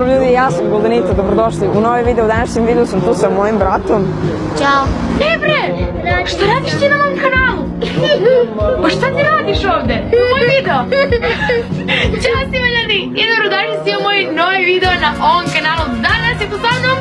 Ljudi, ja sam Goldenita, dobrodošli u novi video. U današnjem videu sam tu sa mojim bratom. Ćao. Bre, šta radiš ti na mom kanalu? Pa šta ti radiš ovde? Moj video. Ćao svima ljudi, i dobrodošli svi u moj novi video na ovom kanalu. Danas je tu sa mnom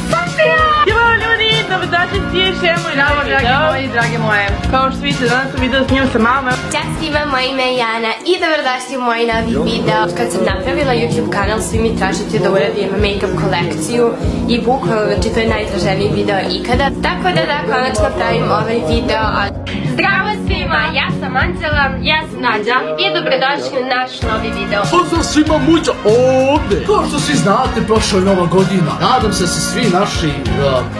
Sofija! Ćao ljudi, dobrodošli svi još jednom moj novi video. Drage moje, kao što vidite danas sam video snimam sa mamom. Ćao svima, moje ime je Jana i dobrodošli u moj novi video. Kad sam napravila YouTube kanal, svi mi tražite da uradim make-up kolekciju i bukvalno, znači to je najtraženiji video ikada. Tako da konačno pravim ovaj video. Zdravo svima, ja sam Anđela, ja sam Nađa i dobrodošli u naš novi video. Pozdrav svima muđa ovdje! Kao što svi znate, prošla je nova godina. Nadam se da se svi naši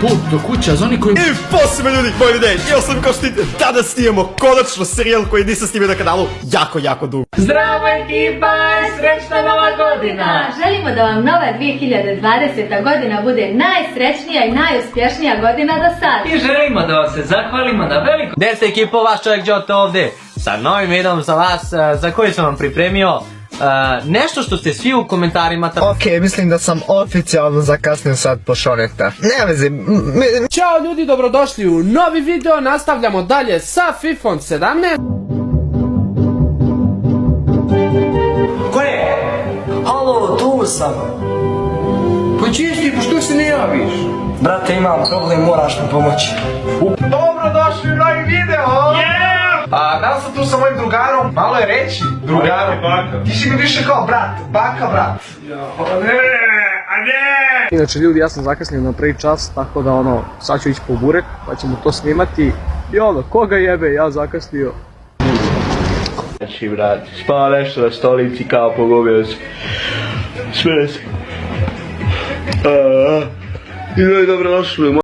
put do kuća, za oni koji... I posebno ljudi, moj video, ja sam kao što vidite, danas snimamo konačno serijal koji nisam snimio na kanalu jako dugo. Zdravo ekipa, srećna nova godina! Želimo da vam nova 2020. godina bude najsrećnija i najuspješnija godina do sada. I želimo da vam se zahvalimo na veliko. Gdje ste ekipo, vaš čovjek Jota ovdje sa novim videom za vas, za koji sam vam pripremio nešto što ste svi u komentarima... Okej, mislim da sam oficijalno zakasnio sad po Šoneta. Ne vezi... Ćao ljudi, dobrodošli u novi video, nastavljamo dalje sa FIFA 17. Ko je? Halo, tu sam. Pa čiješ ti, pa što se ne javiš? Brate, imam problem, moraš mi pomoći. Dobrodošli u novi video! Danas sam tu sa mojim drugarom, malo je reći drugarom. Ti si mi više kao brat, baka brat. Inače ljudi, ja sam zakasnio na prvi čas, tako da sad ću ići po burek, pa ćemo to snimati. I koga jebe, ja zakasnio. Znači brat, spava nešto na stolici kao pogubio se. Smije se. I dobro došli.